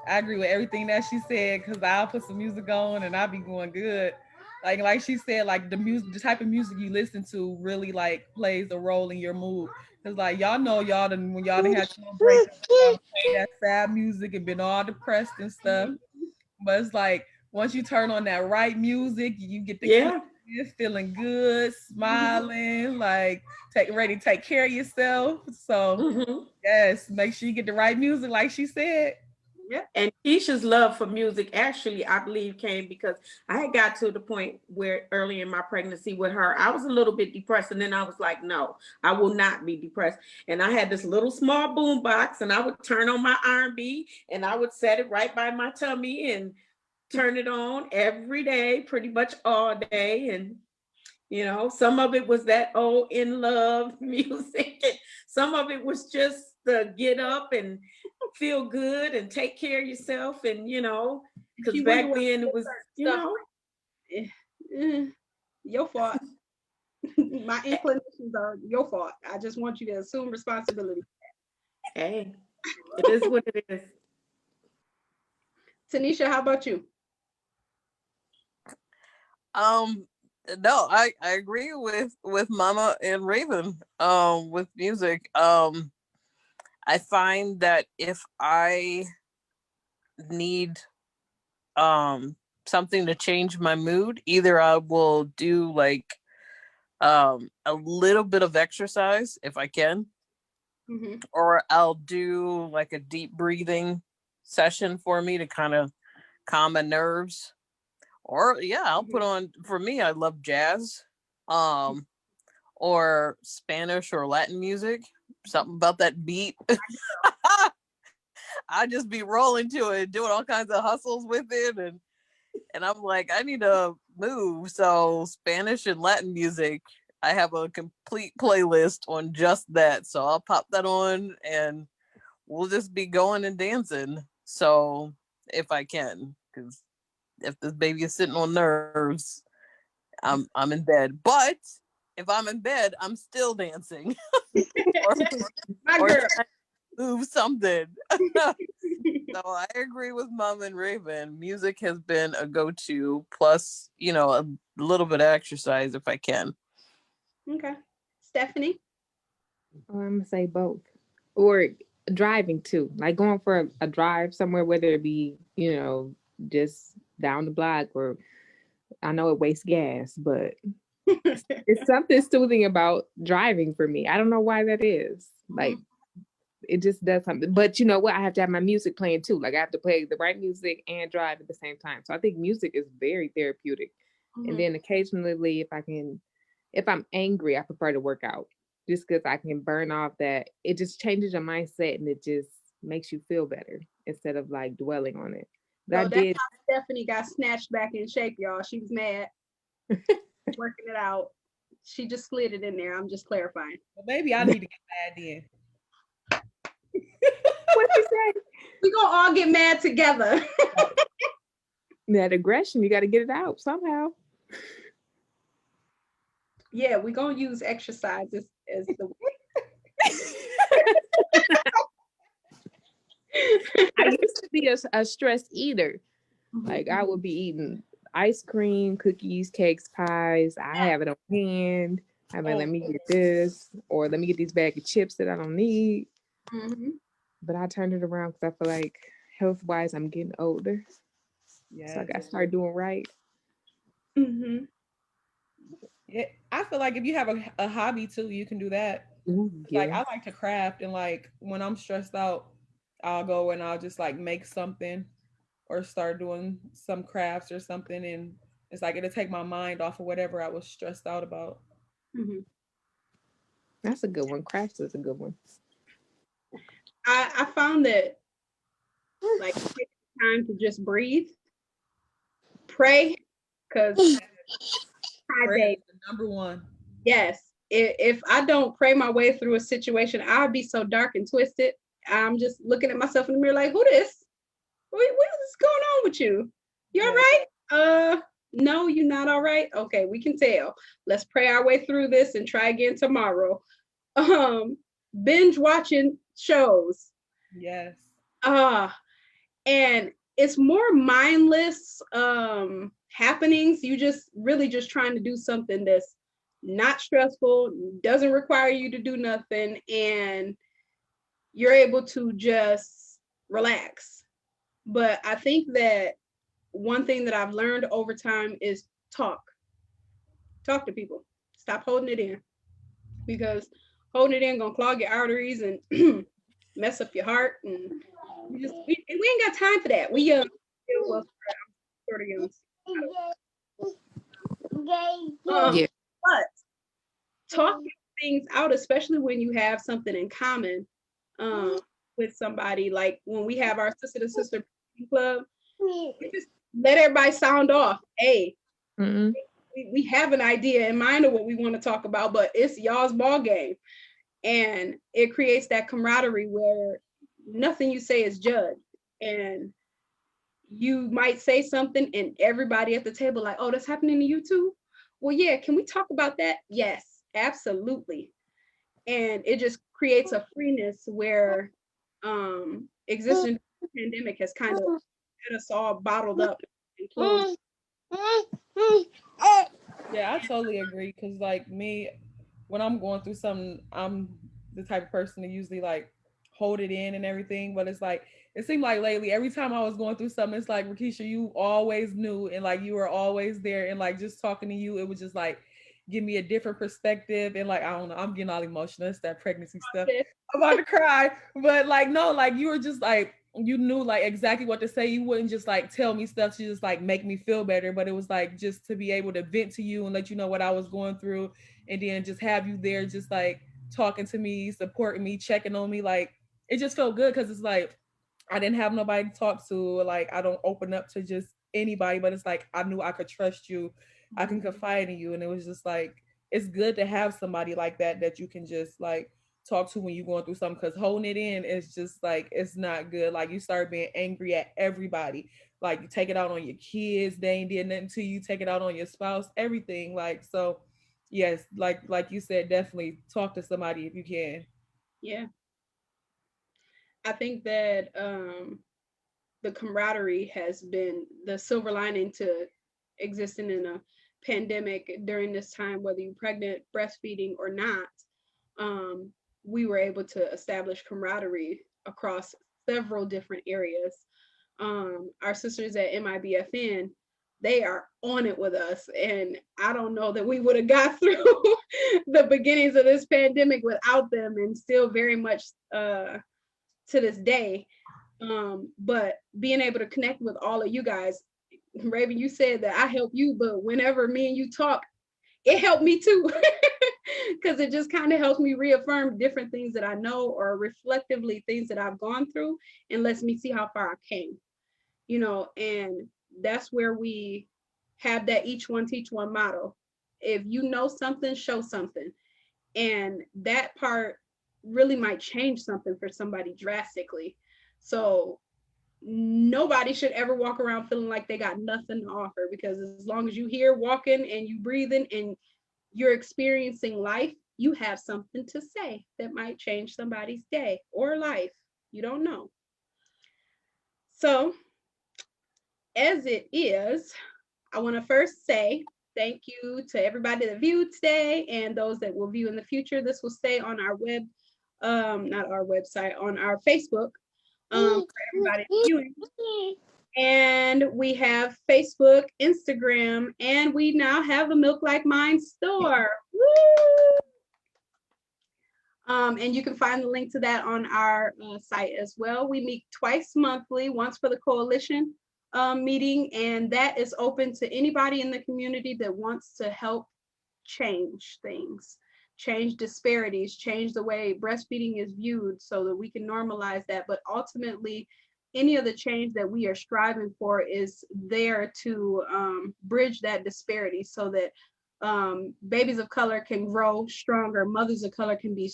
I agree with everything that she said because I'll put some music on and I'll be going good. Like she said, like the music, the type of music you listen to really like plays a role in your mood. Cause like y'all know when y'all done had your break, that sad music and been all depressed and stuff. But it's like once you turn on that right music, you get the feeling good, smiling, like ready to take care of yourself. So yes, make sure you get the right music, like she said. Yeah. And Keisha's love for music actually, I believe, came because I had got to the point where early in my pregnancy with her, I was a little bit depressed. And then I was like, no, I will not be depressed. And I had this little small boom box, and I would turn on my R&B, and I would set it right by my tummy and turn it on every day, pretty much all day. And some of it was that old In Love music, and some of it was just the get up and feel good and take care of yourself. And because back then it was your fault. My inclinations are your fault. I just want you to assume responsibility. Hey, it is what it is. Tanisha, how about you? No, I agree with Mama and Raven with music. I find that if I need something to change my mood, either I will do like a little bit of exercise if I can, or I'll do like a deep breathing session for me to kind of calm my nerves. Or I'll put on, for me, I love jazz, or Spanish or Latin music. Something about that beat. I just be rolling to it, doing all kinds of hustles with it, and I'm like, I need to move. So Spanish and Latin music, I have a complete playlist on just that. So I'll pop that on, and we'll just be going and dancing. So if I can, because if this baby is sitting on nerves, I'm in bed. But if I'm in bed, I'm still dancing. My girl. move something. So I agree with Mom and Raven. Music has been a go-to, plus, a little bit of exercise if I can. Okay. Stephanie? I'm gonna say both, or driving too. Like going for a drive somewhere, whether it be just down the block, or I know it wastes gas, but it's something soothing about driving for me. I don't know why that is. Like it just does something. But you know what? I have to have my music playing too. Like I have to play the right music and drive at the same time. So I think music is very therapeutic. And then occasionally, if I'm angry, I prefer to work out just because I can burn off that. It just changes your mindset and it just makes you feel better instead of like dwelling on it. But So that's how Stephanie got snatched back in shape, y'all. She was mad, working it out. She just slid it in there. I'm just clarifying. Well, maybe I need to get mad then. What you say? We gonna all get mad together. That aggression, you got to get it out somehow. Yeah, we gonna use exercise as the I used to be a stress eater. Like I would be eating ice cream, cookies, cakes, pies. I have it on hand. I mean, let me get this, or let me get these bag of chips that I don't need. But I turned it around because I feel like health-wise, I'm getting older. Yeah. So I got to start doing right. Yeah, I feel like if you have a hobby too, you can do that. Like I like to craft, and like when I'm stressed out, I'll go and I'll just like make something or start doing some crafts or something, and it's like it'll take my mind off of whatever I was stressed out about. That's a good one. Crafts is a good one. I found that like take time to just breathe, pray, because Prayer is the number one. Yes. If I don't pray my way through a situation, I'll be so dark and twisted. I'm just looking at myself in the mirror like, who this? What is going on with you? You all right? No, you're not all right. Okay, we can tell. Let's pray our way through this and try again tomorrow. Binge watching shows. Yes. And it's more mindless happenings. You just really just trying to do something that's not stressful, doesn't require you to do nothing, and you're able to just relax. But I think that one thing that I've learned over time is talk to people. Stop holding it in, because holding it in gonna clog your arteries and mess up your heart, and we ain't got time for that. We young, well, I'm sort of young. But talk things out, especially when you have something in common with somebody. Like when we have our sister to sister club, just let everybody sound off. Hey, we have an idea in mind of what we want to talk about, but it's y'all's ball game. And it creates that camaraderie where nothing you say is judged. And you might say something and everybody at the table like, oh, that's happening to you too? Well, yeah, can we talk about that? Yes, absolutely. And it just creates a freeness where existing pandemic has kind of had us all bottled up and closed. Yeah, I totally agree. Cause like me, when I'm going through something, I'm the type of person to usually like hold it in and everything. But it's like it seemed like lately, every time I was going through something, it's like Rakisha, you always knew, and like you were always there, and like just talking to you, it was just like give me a different perspective. And like I don't know, I'm getting all emotional. It's that pregnancy stuff. I'm about to cry, but like no, like you were just like you knew like exactly what to say. You wouldn't just like tell me stuff to just like make me feel better, but it was like just to be able to vent to you and let you know what I was going through, and then just have you there just like talking to me, supporting me, checking on me. Like it just felt good because it's like I didn't have nobody to talk to. Like I don't open up to just anybody, but it's like I knew I could trust you. I can confide in you. And it was just like it's good to have somebody like that you can just like talk to when you're going through something, because holding it in is just like it's not good. Like you start being angry at everybody. Like you take it out on your kids, they ain't did nothing to you, take it out on your spouse, everything. Like so yes, like you said, definitely talk to somebody if you can. Yeah. I think that the camaraderie has been the silver lining to existing in a pandemic during this time, whether you're pregnant, breastfeeding, or not. We were able to establish camaraderie across several different areas. Our sisters at MIBFN, they are on it with us. And I don't know that we would have got through the beginnings of this pandemic without them, and still very much to this day. But being able to connect with all of you guys, Raven, you said that I help you, but whenever me and you talk, it helped me too. Because it just kind of helps me reaffirm different things that I know, or reflectively things that I've gone through, and lets me see how far I came, and that's where we have that each one teach one model. If you know something, show something. And that part really might change something for somebody drastically. So nobody should ever walk around feeling like they got nothing to offer, because as long as you here walking and you breathing and you're experiencing life, you have something to say that might change somebody's day or life. You don't know. So as it is, I want to first say thank you to everybody that viewed today and those that will view in the future. This will stay on our not our website, on our Facebook, for everybody viewing. And we have Facebook, Instagram, and we now have a Milk Like Mine store. Woo! And you can find the link to that on our site as well. We meet twice monthly, once for the coalition meeting, and that is open to anybody in the community that wants to help change things, change disparities, change the way breastfeeding is viewed, so that we can normalize that. But ultimately, any of the change that we are striving for is there to bridge that disparity, so that babies of color can grow stronger, mothers of color can be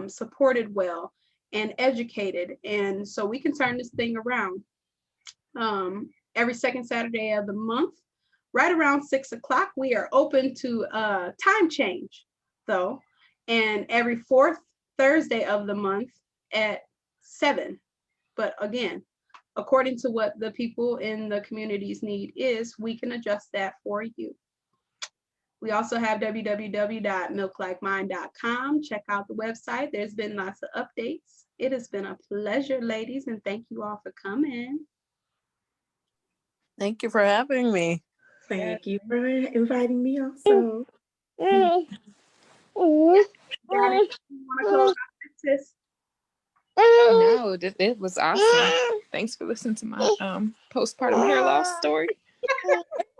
supported well and educated, and so we can turn this thing around. Every second Saturday of the month, right around 6 o'clock, we are open to time change, though, and every fourth Thursday of the month at 7. But again, according to what the people in the community's need is, we can adjust that for you. We also have www.milklikemine.com. Check out the website. There's been lots of updates. It has been a pleasure, ladies, and thank you all for coming. Thank you for having me. Thank you for inviting me also. Got it. You want to close out this, sis? No, it was awesome. Thanks for listening to my postpartum hair loss story.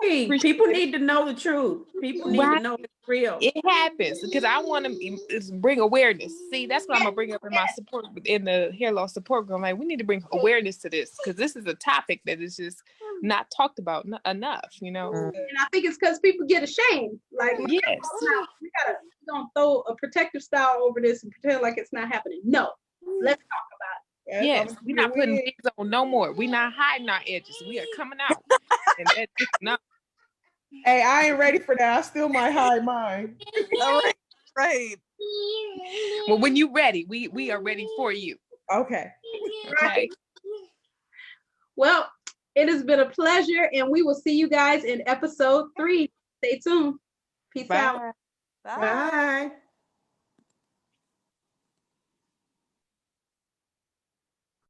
Hey, people need to know the truth. People need to know it's real. It happens, because I want to bring awareness. See, that's what I'm gonna bring up in my support, in the hair loss support group. Like, we need to bring awareness to this, because this is a topic that is just not talked about enough. And I think it's because people get ashamed. Like, yes, we don't throw a protective style over this and pretend like it's not happening. No, let's talk about it. yes, we're not putting wigs on no more. We're not hiding our edges. We are coming out. And that's not. Hey, I ain't ready for that. I still might hide mine. All right, right. Well, when you're ready, we are ready for you. Okay. Okay. Well, it has been a pleasure, and we will see you guys in episode 3. Stay tuned. Peace out. Bye. Bye.